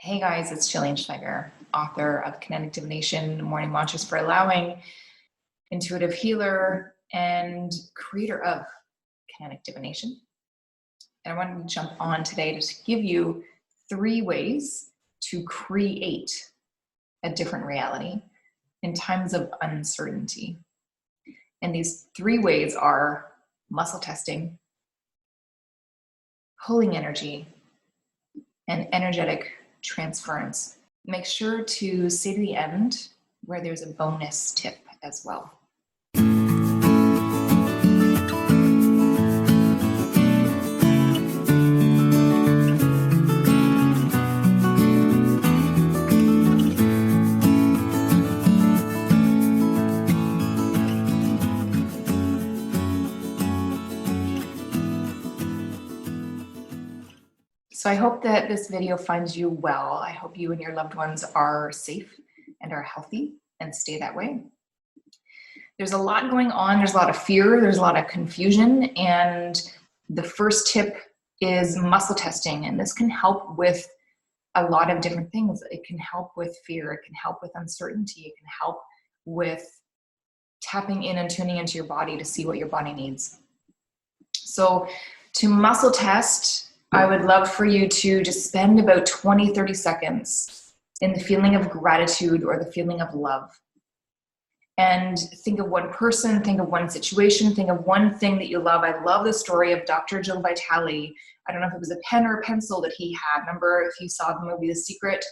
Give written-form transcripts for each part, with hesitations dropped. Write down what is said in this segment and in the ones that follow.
Hey guys, it's Jillian Schleiger, author of Kinetic Divination, Morning Mantras for Allowing, intuitive healer, and creator of Kinetic Divination. And I wanted to jump on today to give you 3 ways to create a different reality in times of uncertainty. And these 3 ways are muscle testing, pulling energy, and energetic transference. Make sure to stay to the end where there's a bonus tip as well. So I hope that this video finds you well. I hope you and your loved ones are safe and are healthy and stay that way. There's a lot going on. There's a lot of fear. There's a lot of confusion. And the first tip is muscle testing. And this can help with a lot of different things. It can help with fear. It can help with uncertainty. It can help with tapping in and tuning into your body to see what your body needs. So to muscle test, I would love for you to just spend about 20-30 seconds in the feeling of gratitude or the feeling of love. And think of one person, think of one situation, think of one thing that you love. I love the story of Dr. Joe Vitale. I don't know if it was a pen or a pencil that he had. Remember if you saw the movie The Secret?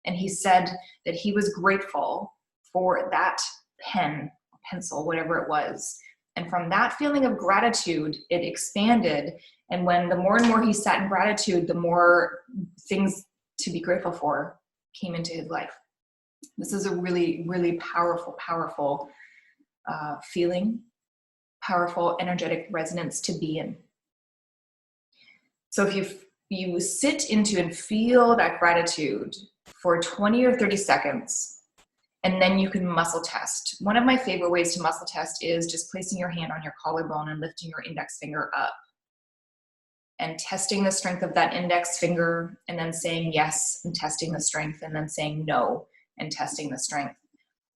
And he said that he was grateful for that pen, pencil, whatever it was. And from that feeling of gratitude, it expanded. And when the more and more he sat in gratitude, the more things to be grateful for came into his life. This is a really, really powerful feeling, powerful energetic resonance to be in. So if you sit into and feel that gratitude for 20 or 30 seconds, and then you can muscle test. One of my favorite ways to muscle test is just placing your hand on your collarbone and lifting your index finger up and testing the strength of that index finger and then saying yes and testing the strength and then saying no and testing the strength.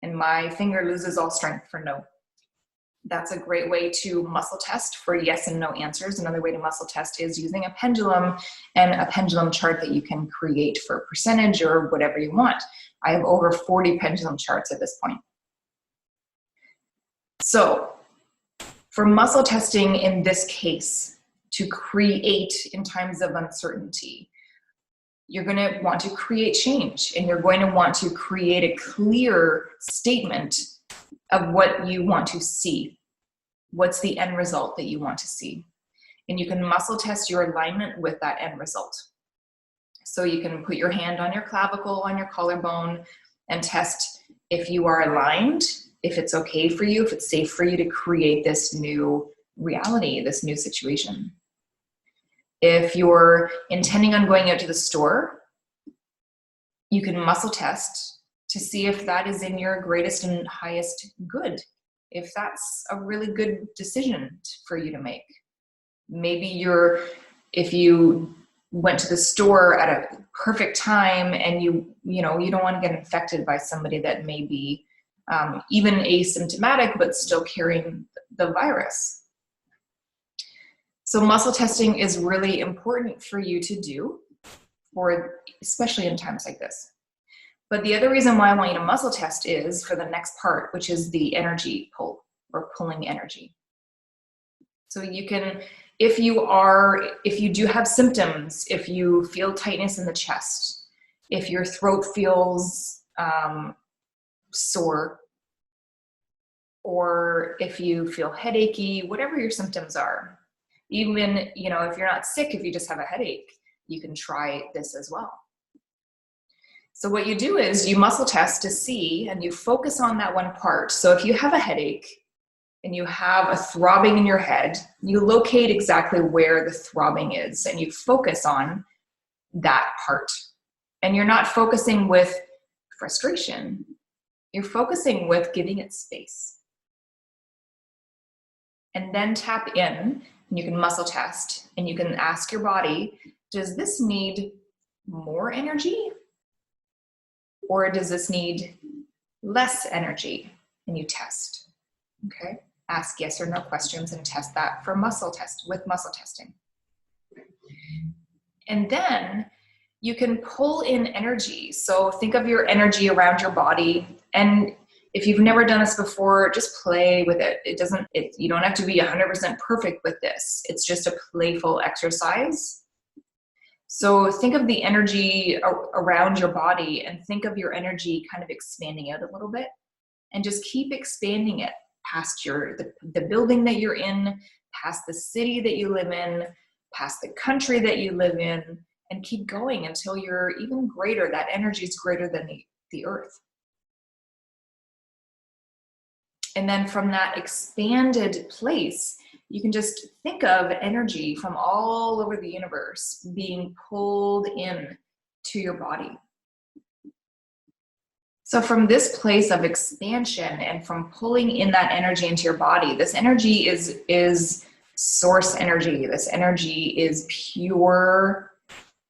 And my finger loses all strength for no. That's a great way to muscle test for yes and no answers. Another way to muscle test is using a pendulum and a pendulum chart that you can create for percentage or whatever you want. I have over 40 pendulum charts at this point. So for muscle testing in this case, to create in times of uncertainty, you're going to want to create change and you're going to want to create a clear statement of what you want to see. What's the end result that you want to see? And you can muscle test your alignment with that end result. So you can put your hand on your clavicle, on your collarbone, and test if you are aligned, if it's okay for you, if it's safe for you to create this new reality, this new situation. If you're intending on going out to the store, you can muscle test to see if that is in your greatest and highest good, if that's a really good decision for you to make. Maybe if you went to the store at a perfect time and you don't want to get infected by somebody that may be even asymptomatic but still carrying the virus. So muscle testing is really important for you to do, especially in times like this. But the other reason why I want you to muscle test is for the next part, which is the energy pull or pulling energy. So you can, if you do have symptoms, if you feel tightness in the chest, if your throat feels sore, or if you feel headachy, whatever your symptoms are, even, if you're not sick, if you just have a headache, you can try this as well. So what you do is you muscle test to see, and you focus on that one part. So if you have a headache and you have a throbbing in your head, you locate exactly where the throbbing is and you focus on that part. And you're not focusing with frustration. You're focusing with giving it space. And then tap in, and you can muscle test, and you can ask your body, does this need more energy Or does this need less energy? And you test, okay? Ask yes or no questions and test that for muscle testing. And then you can pull in energy. So think of your energy around your body. And if you've never done this before, just play with it. You don't have to be 100% perfect with this. It's just a playful exercise. So think of the energy around your body and think of your energy kind of expanding out a little bit, and just keep expanding it past the building that you're in, past the city that you live in, past the country that you live in, and keep going until you're even greater. That energy is greater than the earth. And then from that expanded place, you can just think of energy from all over the universe being pulled in to your body. So from this place of expansion and from pulling in that energy into your body, this energy is source energy. This energy is pure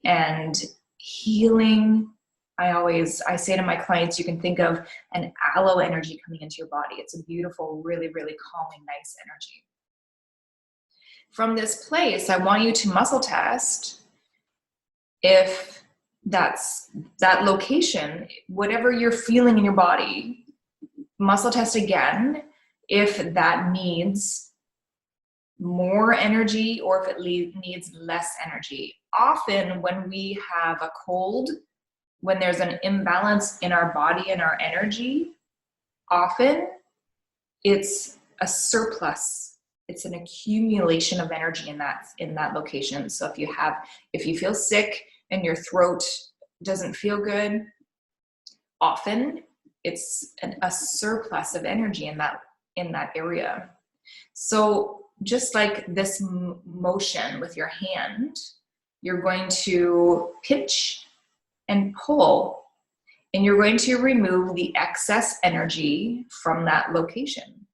and healing. I say to my clients, you can think of an aloe energy coming into your body. It's a beautiful, really, really calming, nice energy. From this place, I want you to muscle test if that's that location, whatever you're feeling in your body, muscle test again if that needs more energy or if it needs less energy. Often when we have a cold, when there's an imbalance in our body and our energy, often it's a surplus. It's an accumulation of energy in that location. So if you feel sick and your throat doesn't feel good, often it's a surplus of energy in that area. So just like this motion with your hand, you're going to pinch and pull, and you're going to remove the excess energy from that location.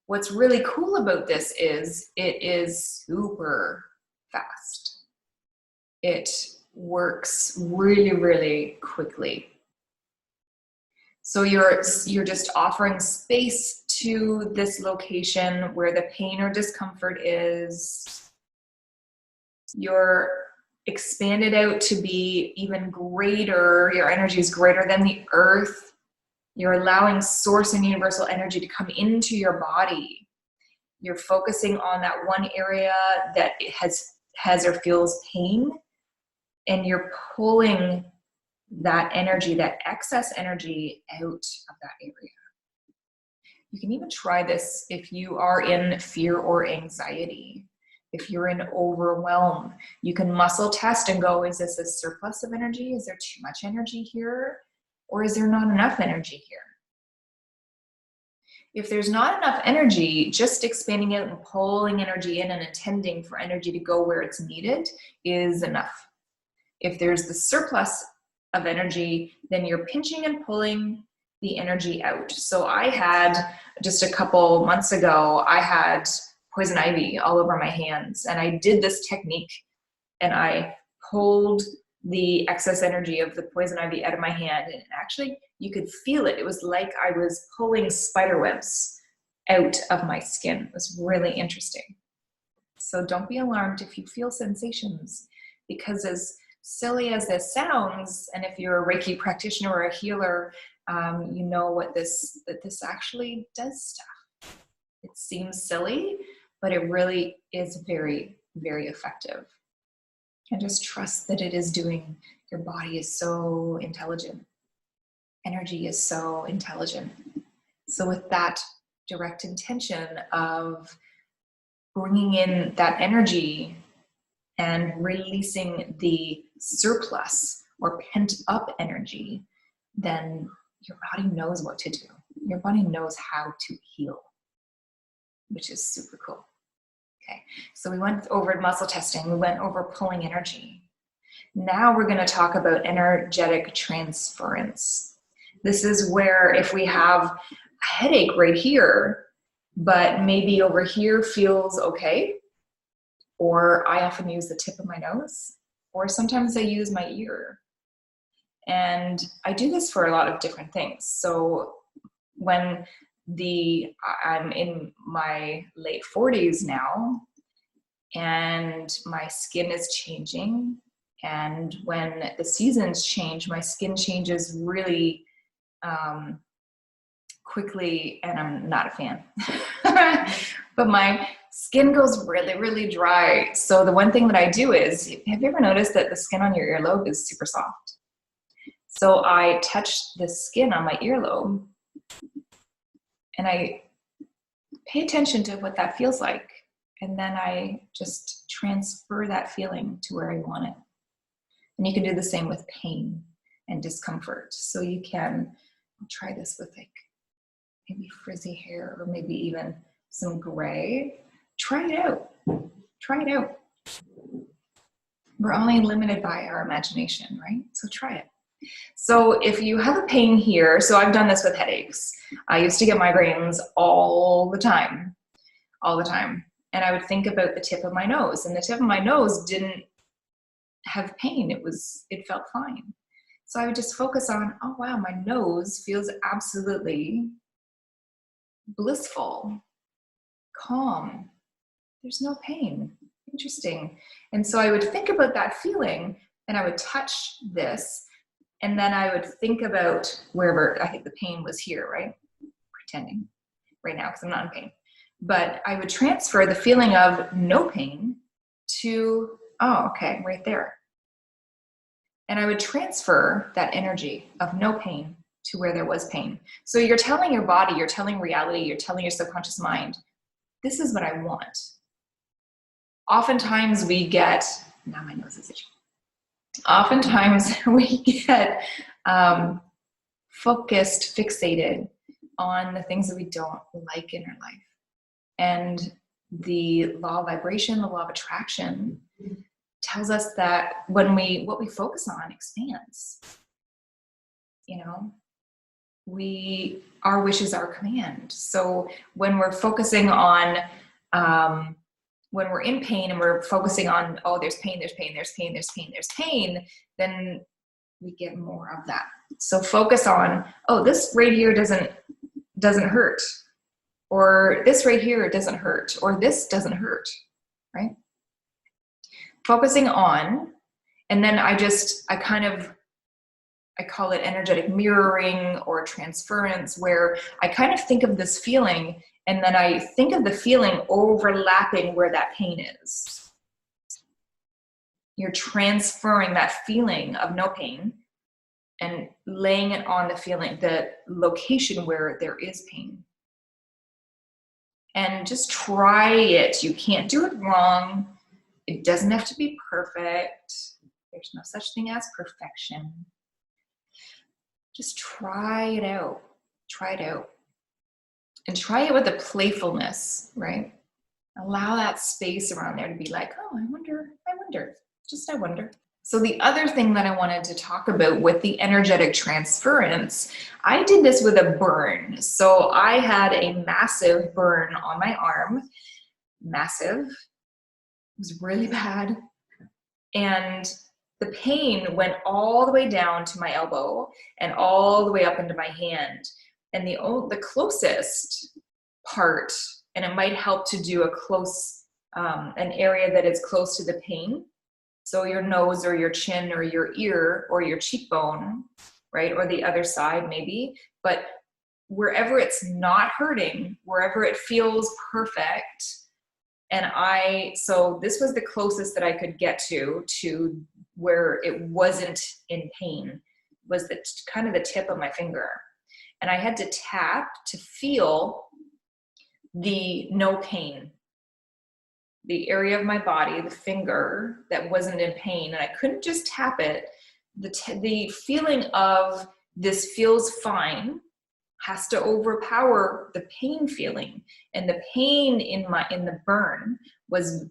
What's really cool about this is it is super fast. It works really, really quickly. So you're just offering space to this location where the pain or discomfort is. You're expanded out to be even greater. Your energy is greater than the earth. You're allowing source and universal energy to come into your body. You're focusing on that one area that has or feels pain, and you're pulling that energy, that excess energy, out of that area. You can even try this if you are in fear or anxiety. If you're in overwhelm, you can muscle test and go, is this a surplus of energy? Is there too much energy here? Or is there not enough energy here? If there's not enough energy, just expanding out and pulling energy in and intending for energy to go where it's needed is enough. If there's the surplus of energy, then you're pinching and pulling the energy out. So I had, just a couple months ago, I had poison ivy all over my hands, and I did this technique and I pulled the excess energy of the poison ivy out of my hand, and actually you could feel it. It was like I was pulling spider webs out of my skin. It was really interesting. So don't be alarmed if you feel sensations, because as silly as this sounds, and if you're a Reiki practitioner or a healer, you know that this actually does stuff. It seems silly, but it really is very, very effective. And just trust that it is doing. Your body is so intelligent. Energy is so intelligent. So with that direct intention of bringing in that energy and releasing the surplus or pent up energy, then your body knows what to do. Your body knows how to heal, which is super cool. Okay, so we went over muscle testing, we went over pulling energy. Now we're going to talk about energetic transference. This is where if we have a headache right here, but maybe over here feels okay, or I often use the tip of my nose, or sometimes I use my ear. And I do this for a lot of different things. So when I'm in my late 40s now, and my skin is changing, and when the seasons change, my skin changes really quickly, and I'm not a fan. But my skin goes really, really dry. So the one thing that I do is, have you ever noticed that the skin on your earlobe is super soft? So I touch the skin on my earlobe and I pay attention to what that feels like. And then I just transfer that feeling to where I want it. And you can do the same with pain and discomfort. So you can try this with like maybe frizzy hair, or maybe even some gray. Try it out. Try it out. We're only limited by our imagination, right? So try it. So if you have a pain here, so I've done this with headaches. I used to get migraines all the time. And I would think about the tip of my nose, and the tip of my nose didn't have pain. It felt fine. So I would just focus on, oh wow, my nose feels absolutely blissful, calm. There's no pain. Interesting. And so I would think about that feeling, and I would touch this, and then I would think about wherever, I think the pain was here, right? Pretending right now, because I'm not in pain. But I would transfer the feeling of no pain to, oh, okay, right there. And I would transfer that energy of no pain to where there was pain. So you're telling your body, you're telling reality, you're telling your subconscious mind, this is what I want. Oftentimes we get, now my nose is itchy. Oftentimes we get focused, fixated on the things that we don't like in our life. And the law of vibration, the law of attraction, tells us that what we focus on expands. You know, our wish is our command. So when we're focusing on, when we're in pain and we're focusing on, oh, there's pain, then we get more of that. So focus on, oh, this right here doesn't hurt, or this right here doesn't hurt, or this doesn't hurt, right? Focusing on, and then I call it energetic mirroring or transference, where I kind of think of this feeling, and then I think of the feeling overlapping where that pain is. You're transferring that feeling of no pain and laying it on the location where there is pain. And just try it. You can't do it wrong. It doesn't have to be perfect. There's no such thing as perfection. Just try it out. Try it out. And try it with a playfulness, right? Allow that space around there to be like, oh, I wonder, just I wonder. So the other thing that I wanted to talk about with the energetic transference, I did this with a burn. So I had a massive burn on my arm. Massive. It was really bad. And the pain went all the way down to my elbow and all the way up into my hand. And the closest part, and it might help to do an area that is close to the pain. So your nose or your chin or your ear or your cheekbone, right? Or the other side maybe, but wherever it's not hurting, wherever it feels perfect. So this was the closest that I could get to where it wasn't in pain, was kind of the tip of my finger. And I had to tap to feel the no pain, the area of my body, the finger that wasn't in pain. And I couldn't just tap it. The feeling of this feels fine has to overpower the pain feeling. And the pain in the burn was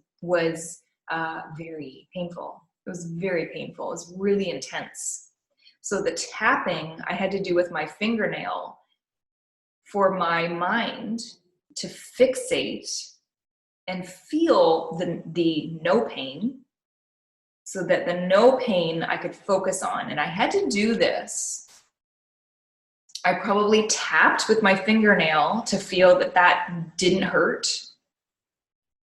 very painful. It was very painful. It was really intense. So the tapping I had to do with my fingernail for my mind to fixate and feel the no pain, so that the no pain I could focus on. And I had to do this. I probably tapped with my fingernail to feel that that didn't hurt,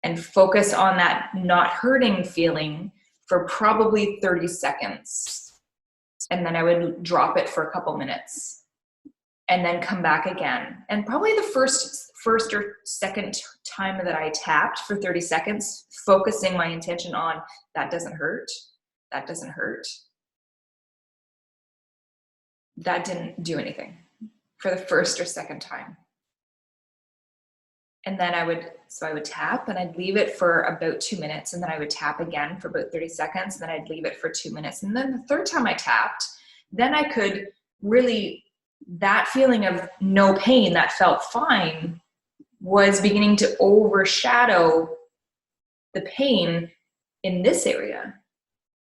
and focus on that not hurting feeling for probably 30 seconds. And then I would drop it for a couple minutes and then come back again. And probably the first or second time that I tapped for 30 seconds, focusing my intention on that doesn't hurt, that doesn't hurt, that didn't do anything for the first or second time. And then I would tap and I'd leave it for about 2 minutes, and then I would tap again for about 30 seconds, and then I'd leave it for 2 minutes. And then the third time I tapped, then I could really, that feeling of no pain that felt fine was beginning to overshadow the pain in this area.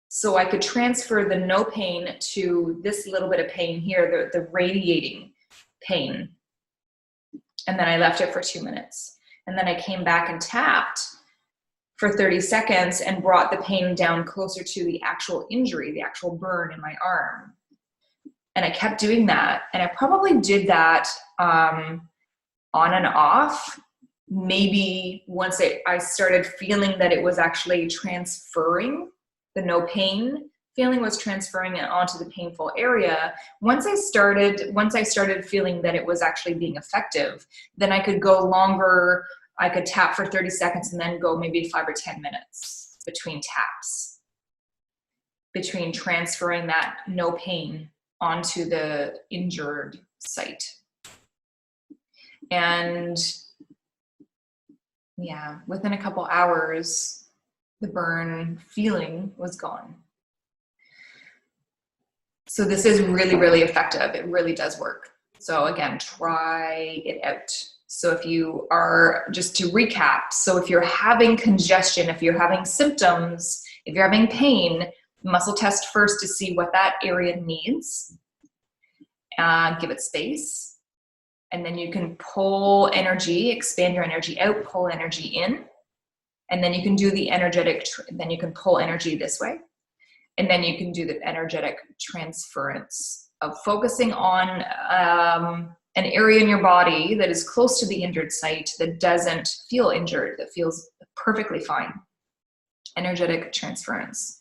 So I could transfer the no pain to this little bit of pain here, the radiating pain. And then I left it for 2 minutes. And then I came back and tapped for 30 seconds and brought the pain down closer to the actual injury, the actual burn in my arm. And I kept doing that. And I probably did that on and off. Maybe once I started feeling that it was actually transferring, the no pain feeling was transferring it onto the painful area. Once I started feeling that it was actually being effective, then I could go longer. I could tap for 30 seconds and then go maybe 5 or 10 minutes between taps, between transferring that no pain onto the injured site. And yeah, within a couple hours, the burn feeling was gone. So this is really, really effective. It really does work. So again, try it out. So if you are, just to recap, so if you're having congestion, if you're having symptoms, if you're having pain, muscle test first to see what that area needs. Give it space. And then you can pull energy, expand your energy out, pull energy in. And then you can do the energetic, then you can pull energy this way. And then you can do the energetic transference of focusing on an area in your body that is close to the injured site, that doesn't feel injured, that feels perfectly fine. Energetic transference.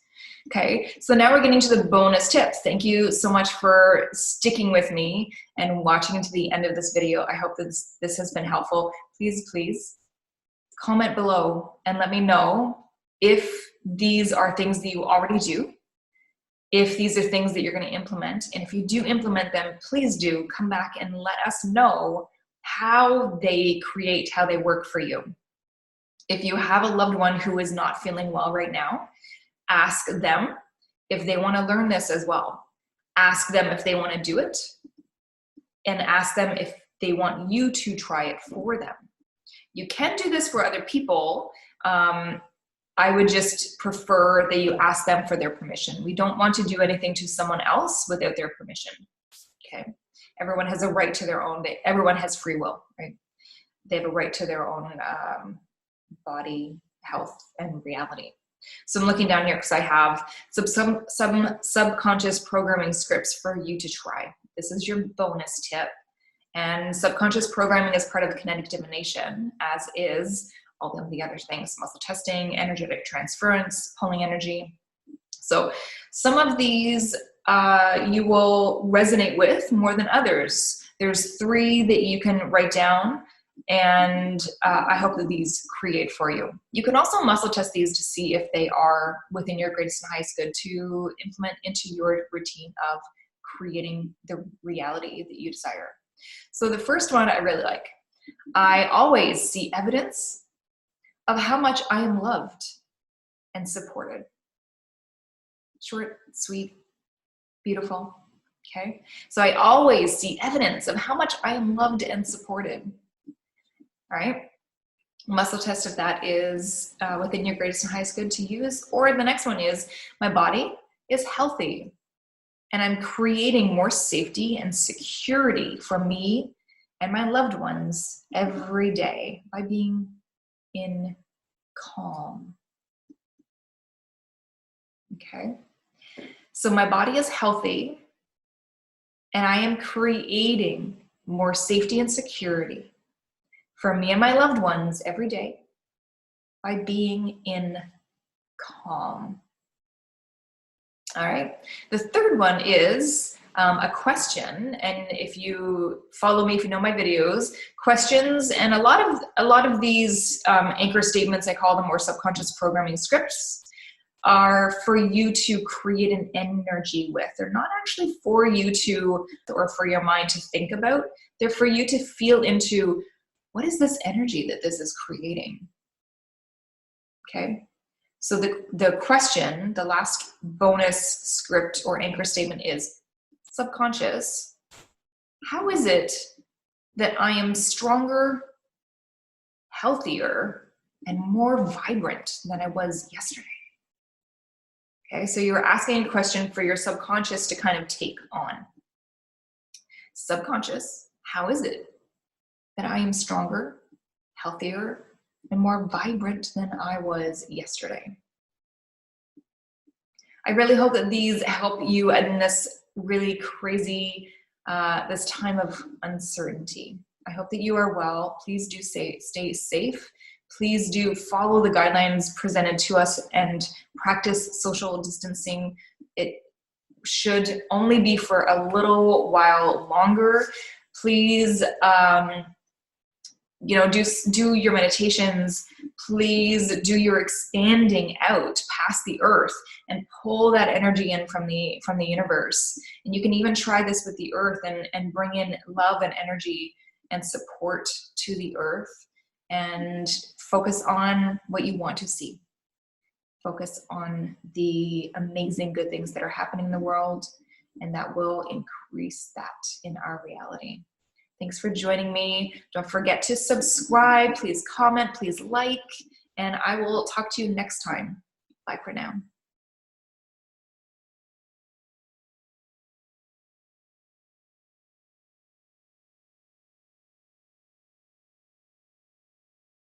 Okay, so now we're getting to the bonus tips. Thank you so much for sticking with me and watching to the end of this video. I hope that this has been helpful. Please comment below and let me know if these are things that you already do, if these are things that you're going to implement. And if you do implement them, please do come back and let us know how they work for you. If you have a loved one who is not feeling well right now, ask them if they want to learn this as well. Ask them if they want to do it, and ask them if they want you to try it for them. You can do this for other people. I would just prefer that you ask them for their permission. We don't want to do anything to someone else without their permission. Okay. Everyone has a right to their own, everyone has free will, right? They have a right to their own body, health, and reality. So I'm looking down here because I have some subconscious programming scripts for you to try. This is your bonus tip. And subconscious programming is part of kinetic divination, as is all of the other things: muscle testing, energetic transference, pulling energy. So some of these you will resonate with more than others. There's 3 that you can write down, and I hope that these create for you. You can also muscle test these to see if they are within your greatest and highest good to implement into your routine of creating the reality that you desire. So the first one I really like. I always see evidence of how much I am loved and supported. Short, sweet, beautiful. Okay. So I always see evidence of how much I am loved and supported. All right. Muscle test of that is within your greatest and highest good to use. Or the next one is, my body is healthy and I'm creating more safety and security for me and my loved ones every day by being in calm. Okay. So my body is healthy, and I am creating more safety and security for me and my loved ones every day by being in calm. All right. The third one is a question, and if you follow me, if you know my videos, questions, and a lot of these anchor statements, I call them, or subconscious programming scripts, are for you to create an energy with. They're not actually for you to, or for your mind to think about. They're for you to feel into, what is this energy that this is creating? Okay. So the question, the last bonus script or anchor statement is, subconscious, how is it that I am stronger, healthier, and more vibrant than I was yesterday? Okay, so you're asking a question for your subconscious to kind of take on. Subconscious, how is it that I am stronger, healthier, and more vibrant than I was yesterday? I really hope that these help you in this really crazy, this time of uncertainty. I hope that you are well. Please do stay safe. Please do follow the guidelines presented to us and practice social distancing. It should only be for a little while longer. Please, do your meditations. Please do your expanding out past the earth and pull that energy in from the universe. And you can even try this with the earth and bring in love and energy and support to the earth, and focus on what you want to see. Focus on the amazing good things that are happening in the world, and that will increase that in our reality. Thanks for joining me. Don't forget to subscribe. Please comment, please like, and I will talk to you next time. Bye for now.